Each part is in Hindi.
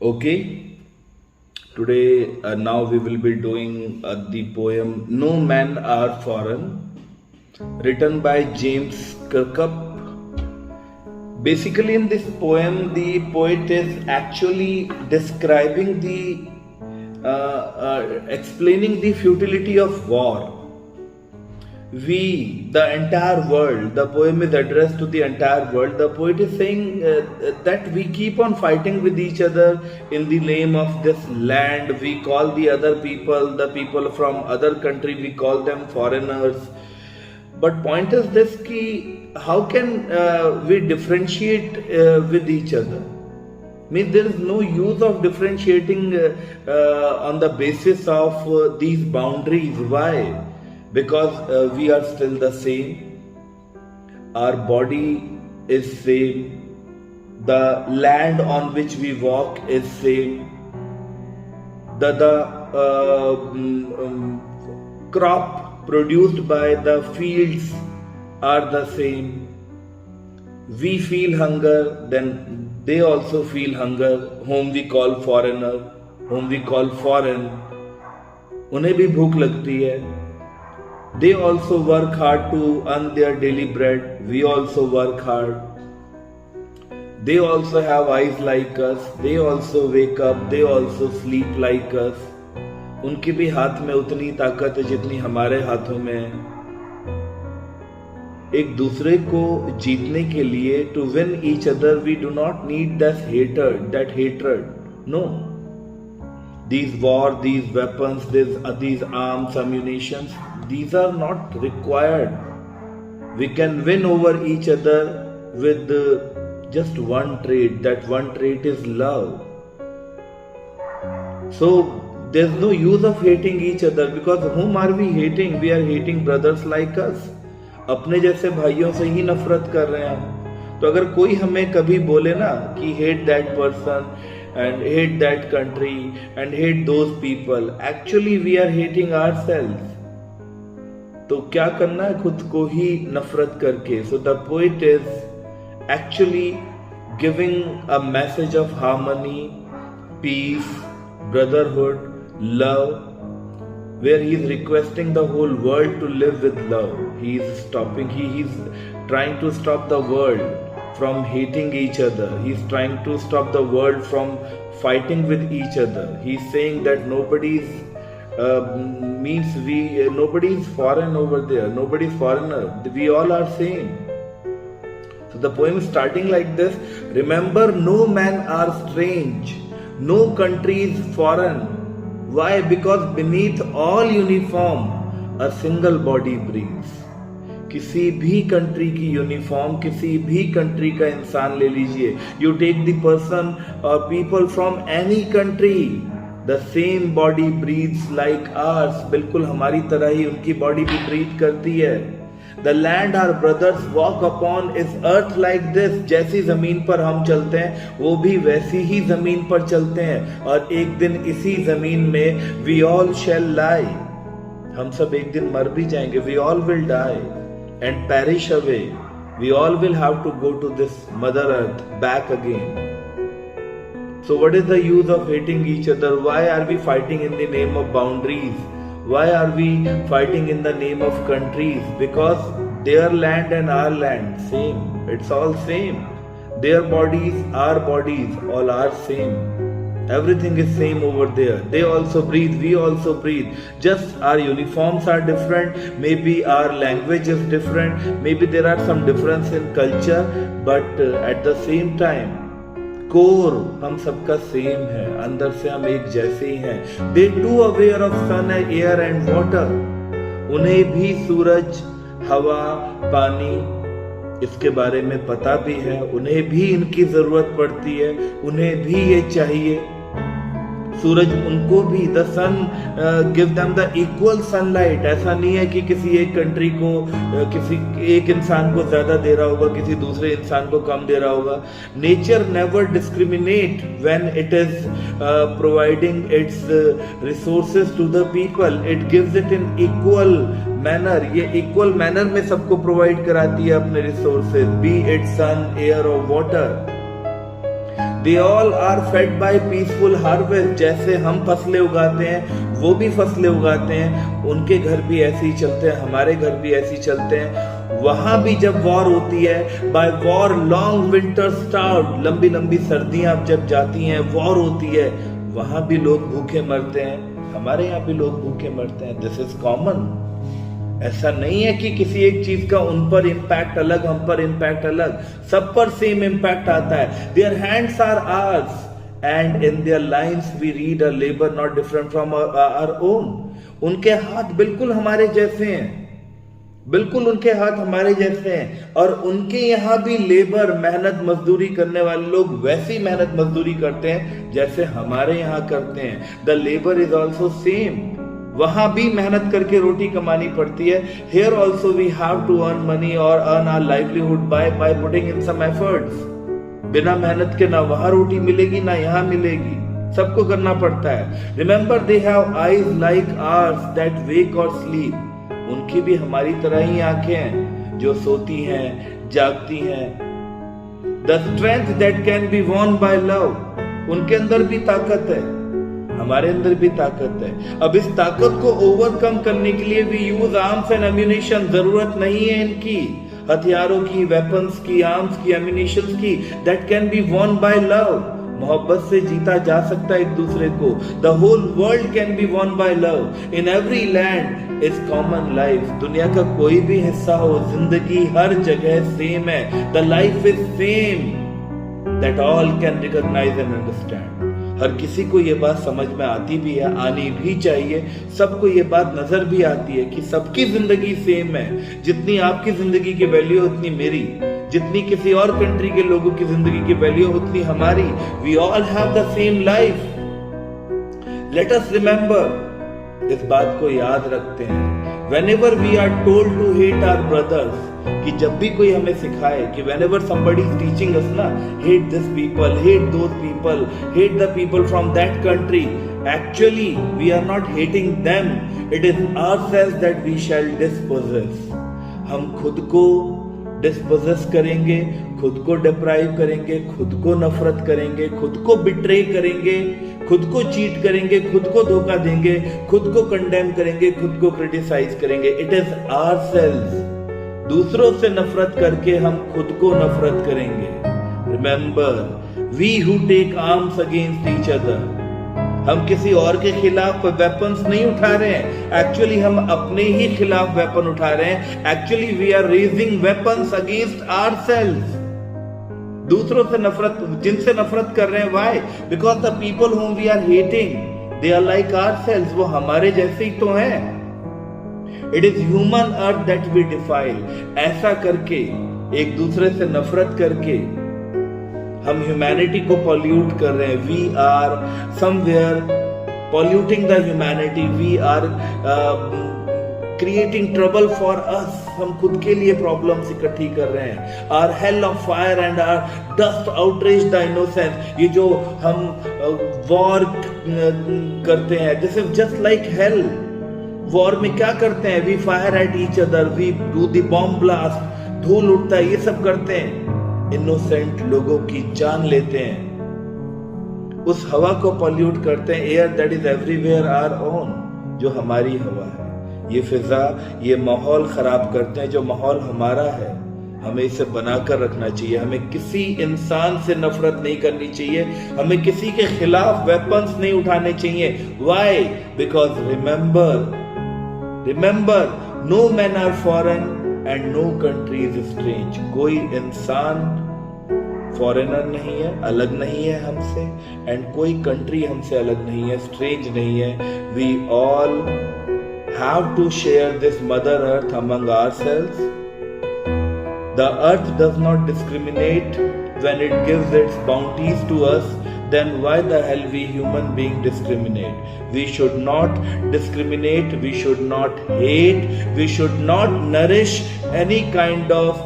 Okay, today now we will be doing the poem No Men Are Foreign, written by James Kirkup. Basically, in this poem, the poet is actually describing explaining the futility of war. We, the entire world, the poem is addressed to the entire world. The poet is saying that we keep on fighting with each other in the name of this land. We call the other people, the people from other country, we call them foreigners. But point is this ki how can we differentiate with each other? Means there is no use of differentiating on the basis of these boundaries. Why? Because we are still the same. Our body is same. The land on which we walk is same. The crop produced by the fields are the same. We feel hunger, then they also feel hunger, whom we call foreigner, whom we call foreign. उन्हें भी भूख लगती है. They also work hard to earn their daily bread. We also work hard. They also have eyes like us. They also wake up. They also sleep like us. उनके भी हाथ में उतनी ताकत है जितनी हमारे हाथों में है. एक दूसरे को जीतने के लिए to win each other we do not need that hatred. No. These war, these weapons, these arms, ammunitions, these are not required. We can win over each other with just one trait. That one trait is love. So there's no use of hating each other because whom are we hating? We are hating brothers like us. अपने जैसे भाइयों से ही नफरत कर रहे हैं. तो अगर कोई हमें कभी बोले ना कि hate that person and hate that country and hate those people, actually we are hating ourselves. तो क्या करना है? खुद को ही नफरत करके. So the poet is actually giving a message of harmony, peace, brotherhood, love, where he is requesting the whole world to live with love. He is trying to stop the world from hating each other. He is trying to stop the world from fighting with each other. He is saying that nobody is foreign over there. Nobody is foreigner. We all are same. So the poem is starting like this. Remember, no men are strange. No country is foreign. Why? Because beneath all uniform, a single body breathes. किसी भी कंट्री की यूनिफॉर्म, किसी भी कंट्री का इंसान ले लीजिए. यू टेक द पर्सन और people from any country, the same body breathes like ours. बिल्कुल हमारी तरह ही उनकी बॉडी भी ब्रीथ करती है. The land our brothers walk upon is earth like this. जैसी जमीन पर हम चलते हैं वो भी वैसी ही जमीन पर चलते हैं. और एक दिन इसी जमीन में we all shall lie. हम सब एक दिन मर भी जाएंगे. We all will die and perish away. We all will have to go to this mother earth back again. So what is the use of hating each other? Why are we fighting in the name of boundaries? Why are we fighting in the name of countries? Because their land and our land same. It's all same. Their bodies, our bodies, all are same. Everything is same over there. They also breathe, we also breathe. Just our uniforms are different. Maybe our language is different. Maybe there are some difference in culture. But at the same time, core हम सबका सेम है. अंदर से हम एक जैसे ही हैं. They too aware of sun, air and water. उन्हें भी सूरज, हवा, पानी इसके बारे में पता भी है. उन्हें भी इनकी जरूरत पड़ती है. उन्हें भी ये चाहिए. सूरज उनको भी, the sun give them the equal sunlight. ऐसा नहीं है कि किसी एक कंट्री को किसी एक इंसान को ज्यादा दे रहा होगा, किसी दूसरे इंसान को कम दे रहा होगा. Nature never discriminate when it is providing its resources to the people. It gives it in equal manner. ये इक्वल मैनर में सबको प्रोवाइड कराती है अपने resources, be it sun, air और water. They all are fed by peaceful harvest. जैसे हम फसलें उगाते हैं वो भी फसलें उगाते हैं, उनके घर भी ऐसे ही चलते हैं, हमारे घर भी ऐसे ही चलते हैं। वहां भी जब वॉर होती है, by war long winter start, लंबी लंबी सर्दियां जब जाती हैं, वॉर होती है, वहां भी लोग भूखे मरते हैं, हमारे यहाँ भी लोग भूखे मरते हैं। This is common. ऐसा नहीं है कि किसी एक चीज का उन पर इम्पैक्ट अलग, हम पर इम्पैक्ट अलग, सब पर सेम इम्पैक्ट आता है। Their hands are ours and in their lines we read a labour not different from our own. उनके हाथ बिल्कुल हमारे जैसे हैं, बिल्कुल उनके हाथ हमारे जैसे हैं, और उनके यहाँ भी लेबर, मेहनत मजदूरी करने वाले लोग वैसी मेहनत मजदूरी करते हैं जैसे हमारे यहाँ करते हैं। The labour is also same. वहां भी मेहनत करके रोटी कमानी पड़ती है। Here also we have to earn money or earn our livelihood by putting in some efforts. बिना मेहनत के ना वहां रोटी मिलेगी ना यहाँ मिलेगी, सबको करना पड़ता है। Remember they have eyes like ours that wake or sleep. उनकी भी हमारी तरह ही आंखें हैं जो सोती हैं, जागती हैं। The strength that can be won by love. उनके अंदर भी ताकत है, हमारे अंदर भी ताकत है। अब इस ताकत को ओवरकम करने के लिए we use arms and ammunition. जरूरत नहीं है इनकी हथियारों की, वेपन्स की, आर्म्स की, एम्यूनिशन की। That can be won by love. मोहब्बत से जीता जा सकता है एक दूसरे को। The whole world can be won by love. In every land is common life. दुनिया का कोई भी हिस्सा हो, जिंदगी हर जगह सेम है। The life is same that all can recognise and understand. हर किसी को ये बात समझ में आती भी है, आनी भी चाहिए। सबको ये बात नजर भी आती है कि सबकी जिंदगी सेम है। जितनी आपकी जिंदगी की वैल्यू उतनी मेरी, जितनी किसी और कंट्री के लोगों की जिंदगी की वैल्यू उतनी हमारी। We all have the same life. Let us remember, इस बात को याद रखते हैं। Whenever we are told to hate our brothers, कि जब भी कोई हमें सिखाए कि whenever somebody is teaching us ना, hate this people, hate those people, hate the people from that country, actually we are not hating them. It is ourselves that we shall dispossess. हम खुद को डिस्पोजेस करेंगे, खुद को डिप्राइव करेंगे, खुद को नफरत करेंगे, खुद को बिट्रे करेंगे, खुद को चीट करेंगे, खुद को धोखा देंगे, खुद को कंडेम करेंगे, खुद को क्रिटिसाइज करेंगे। It is ourselves. दूसरों से नफरत करके हम खुद को नफरत करेंगे। Remember, we who take arms against each other. हम किसी और के खिलाफ वेपन्स नहीं उठा रहे हैं, एक्चुअली हम अपने ही खिलाफ वेपन उठा रहे हैं। Actually we are raising weapons against ourselves. दूसरों से नफरत, जिनसे नफरत कर रहे हैं, why? Because the people whom we are hating, they are like ourselves. वो हमारे जैसे ही तो हैं। It is human earth that we defile. ऐसा करके, एक दूसरे से नफरत करके हम ह्यूमैनिटी को पॉल्यूट कर रहे हैं। We are somewhere polluting the humanity. We are creating trouble for us. हम खुद के लिए प्रॉब्लम्स इकट्ठी कर रहे हैं। Our hell of fire and our dust outrage the innocence. ये जो हम वॉर करते हैं, this is just like hell. War में क्या करते हैं? We fire at each other, we do the bomb blast, धूल उठता है, ये सब करते हैं। इनोसेंट लोगों की जान लेते हैं। उस हवा को पॉल्यूट करते हैं। Air that is everywhere our own, जो हमारी हवा है। ये फिजा, ये माहौल खराब करते हैं। जो माहौल हमारा है, हमें इसे बनाकर रखना चाहिए। हमें किसी इंसान से नफरत नहीं करनी चाहिए। हमें किसी के खिलाफ वेपन्स नहीं उठाने चाहिए। Why? Because remember, no man are foreign and no country is strange. कोई इंसान फॉरेनर नहीं है, अलग नहीं है हमसे, एंड कोई कंट्री हमसे अलग नहीं है, स्ट्रेंज नहीं है। We all have to share this mother earth among ourselves. The earth does not discriminate when it gives its bounties to us. Then why the hell we human being discriminate? We should not discriminate. We should not hate. We should not nourish any kind of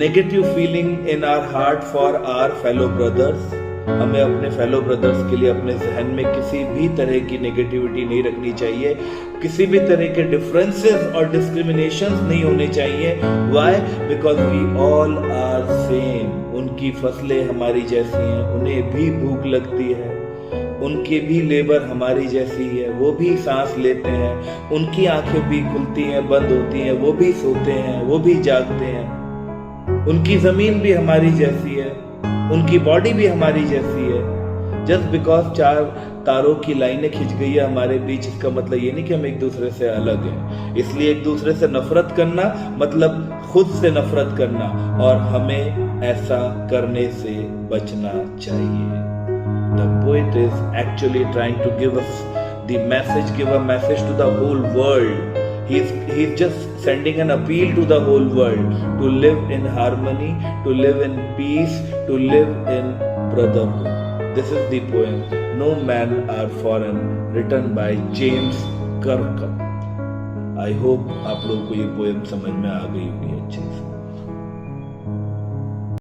negative feeling in our heart for our fellow brothers. हमें अपने फेलो ब्रदर्स के लिए अपने जहन में किसी भी तरह की नेगेटिविटी नहीं रखनी चाहिए। किसी भी तरह के डिफरेंसेस और डिस्क्रिमिनेशंस नहीं होने चाहिए। Why? Because we all are same. उनकी फसलें हमारी जैसी हैं, उन्हें भी भूख लगती है, उनकी भी लेबर हमारी जैसी है, वो भी सांस लेते हैं, उनकी आंखें भी खुलती हैं, बंद होती हैं, वो भी सोते हैं, वो भी जागते हैं, उनकी जमीन भी हमारी जैसी है, उनकी बॉडी भी हमारी जैसी है। जस्ट बिकॉज 4 तारों की लाइनें खिंच गई है हमारे बीच, इसका मतलब ये नहीं कि हम एक दूसरे से अलग हैं। इसलिए एक दूसरे से नफरत करना मतलब खुद से नफरत करना, और हमें ऐसा करने से बचना चाहिए। The poet is actually trying to give us the message, give a message to the whole world. He's just sending an appeal to the whole world to live in harmony, to live in peace, to live in brotherhood. This is the poem No Men Are Foreign, written by James Kirkham. I hope आप लोगों को ये पोएम समझ में आ गई होगी अच्छे से।